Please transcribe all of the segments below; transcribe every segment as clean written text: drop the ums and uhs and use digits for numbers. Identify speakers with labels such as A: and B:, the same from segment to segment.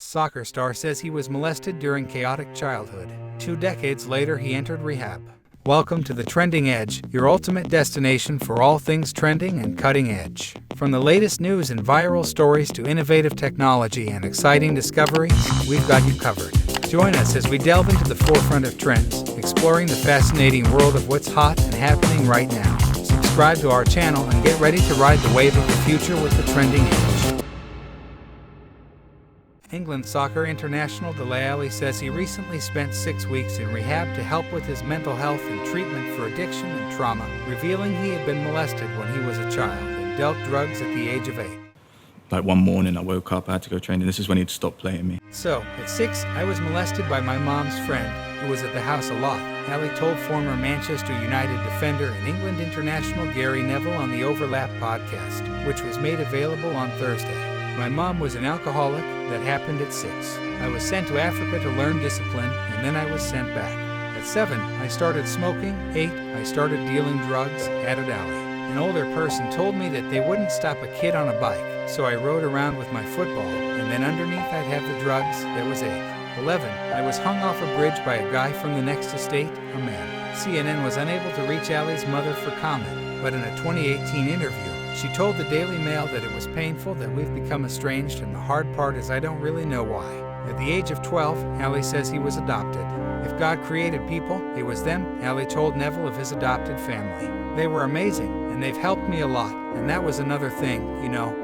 A: soccer star says he was molested during chaotic childhood. 2 decades later, he entered rehab. Welcome to the Trending Edge, your ultimate destination for all things trending and cutting edge. From the latest news and viral stories to innovative technology and exciting discoveries, we've got you covered. Join us as we delve into the forefront of trends, exploring the fascinating world of what's hot and happening right now. Subscribe to our channel and get ready to ride the wave of the future with the Trending Edge. England soccer international Dele Alli says he recently spent 6 weeks in rehab to help with his mental health and treatment for addiction and trauma, revealing he had been molested when he was a child and dealt drugs at the age of 8.
B: Like one morning I woke up, I had to go training. This is when he'd stopped playing me.
A: So, at 6, I was molested by my mom's friend, who was at the house a lot, Alli told former Manchester United defender and England international Gary Neville on the Overlap podcast, which was made available on Thursday. My mom was an alcoholic. That happened at 6. I was sent to Africa to learn discipline, and then I was sent back. At 7, I started smoking. 8, I started dealing drugs, added Alli. An older person told me that they wouldn't stop a kid on a bike, so I rode around with my football, and then underneath I'd have the drugs. That was 8. 11, I was hung off a bridge by a guy from the next estate, a man. CNN was unable to reach Alli's mother for comment, but in a 2018 interview, she told the Daily Mail that it was painful that we've become estranged, and the hard part is I don't really know why. At the age of 12, Alli says he was adopted. If God created people, it was them. Alli told Neville of his adopted family. They were amazing, and they've helped me a lot, and that was another thing.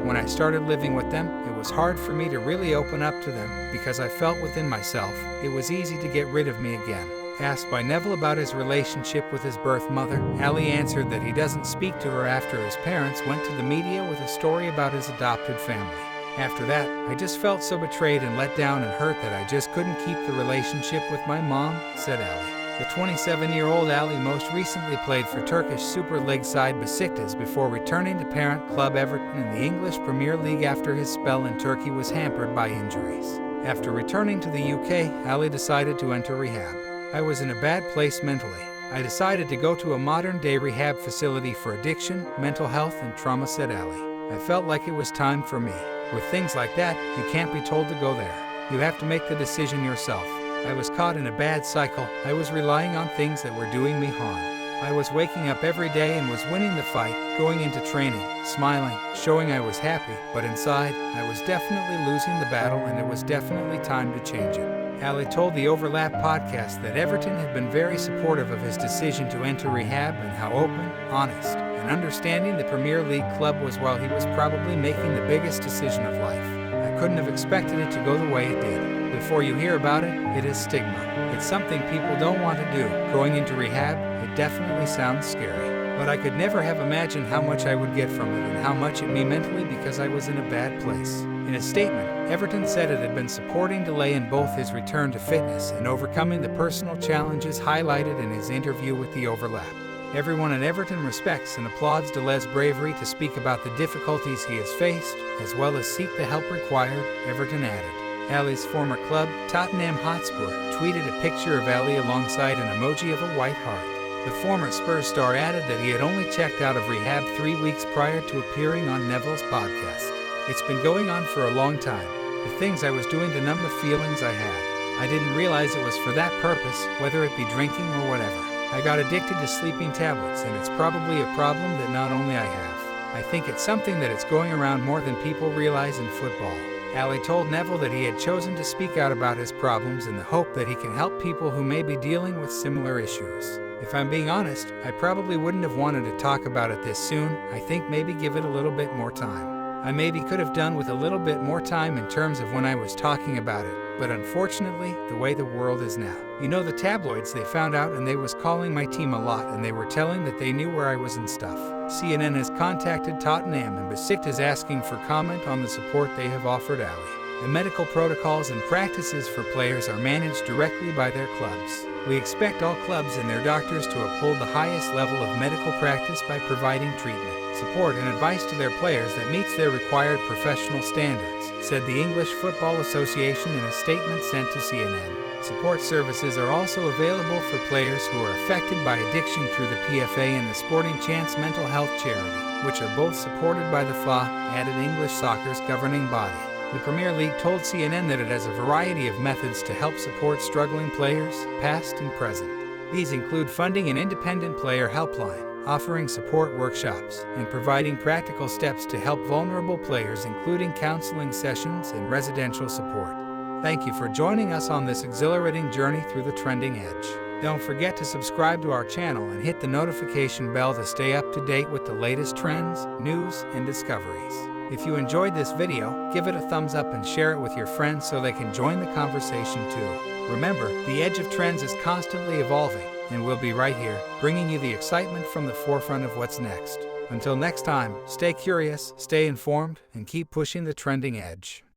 A: When I started living with them, it was hard for me to really open up to them because I felt within myself it was easy to get rid of me again. Asked by Neville about his relationship with his birth mother, Alli answered that he doesn't speak to her after his parents went to the media with a story about his adopted family. After that, I just felt so betrayed and let down and hurt that I just couldn't keep the relationship with my mom, said Alli. The 27-year-old Alli most recently played for Turkish Super League side Besiktas before returning to parent club Everton in the English Premier League after his spell in Turkey was hampered by injuries. After returning to the UK, Alli decided to enter rehab. I was in a bad place mentally. I decided to go to a modern-day rehab facility for addiction, mental health, and trauma, said Alli. I felt like it was time for me. With things like that, you can't be told to go there. You have to make the decision yourself. I was caught in a bad cycle. I was relying on things that were doing me harm. I was waking up every day and was winning the fight, going into training, smiling, showing I was happy, but inside, I was definitely losing the battle, and it was definitely time to change it. Alli told the Overlap podcast that Everton had been very supportive of his decision to enter rehab and how open, honest, and understanding the Premier League club was while he was probably making the biggest decision of life. I couldn't have expected it to go the way it did. Before you hear about it, it is stigma. It's something people don't want to do. Going into rehab, it definitely sounds scary. But I could never have imagined how much I would get from it and how much it meant mentally because I was in a bad place. In a statement, Everton said it had been supporting Dele in both his return to fitness and overcoming the personal challenges highlighted in his interview with the Overlap. Everyone at Everton respects and applauds Dele's bravery to speak about the difficulties he has faced, as well as seek the help required, Everton added. Alli's former club, Tottenham Hotspur, tweeted a picture of Alli alongside an emoji of a white heart. The former Spurs star added that he had only checked out of rehab 3 weeks prior to appearing on Neville's podcast. It's been going on for a long time. The things I was doing to numb the feelings I had. I didn't realize it was for that purpose, whether it be drinking or whatever. I got addicted to sleeping tablets, and it's probably a problem that not only I have. I think it's something that it's going around more than people realize in football. Alli told Neville that he had chosen to speak out about his problems in the hope that he can help people who may be dealing with similar issues. If I'm being honest, I probably wouldn't have wanted to talk about it this soon. I think maybe give it a little bit more time. I maybe could have done with a little bit more time in terms of when I was talking about it, but unfortunately, the way the world is now. The tabloids, they found out and they was calling my team a lot and they were telling that they knew where I was and stuff. CNN has contacted Tottenham and Besiktas asking for comment on the support they have offered Alli. The medical protocols and practices for players are managed directly by their clubs. We expect all clubs and their doctors to uphold the highest level of medical practice by providing treatment, support, and advice to their players that meets their required professional standards, said the English Football Association in a statement sent to CNN. Support services are also available for players who are affected by addiction through the PFA and the Sporting Chance mental health charity, which are both supported by the FA, added English soccer's governing body. The Premier League told CNN that it has a variety of methods to help support struggling players, past and present. These include funding an independent player helpline, offering support workshops, and providing practical steps to help vulnerable players, including counseling sessions and residential support. Thank you for joining us on this exhilarating journey through the trending edge. Don't forget to subscribe to our channel and hit the notification bell to stay up to date with the latest trends, news, and discoveries. If you enjoyed this video, give it a thumbs up and share it with your friends so they can join the conversation too. Remember, the edge of trends is constantly evolving, and we'll be right here, bringing you the excitement from the forefront of what's next. Until next time, stay curious, stay informed, and keep pushing the trending edge.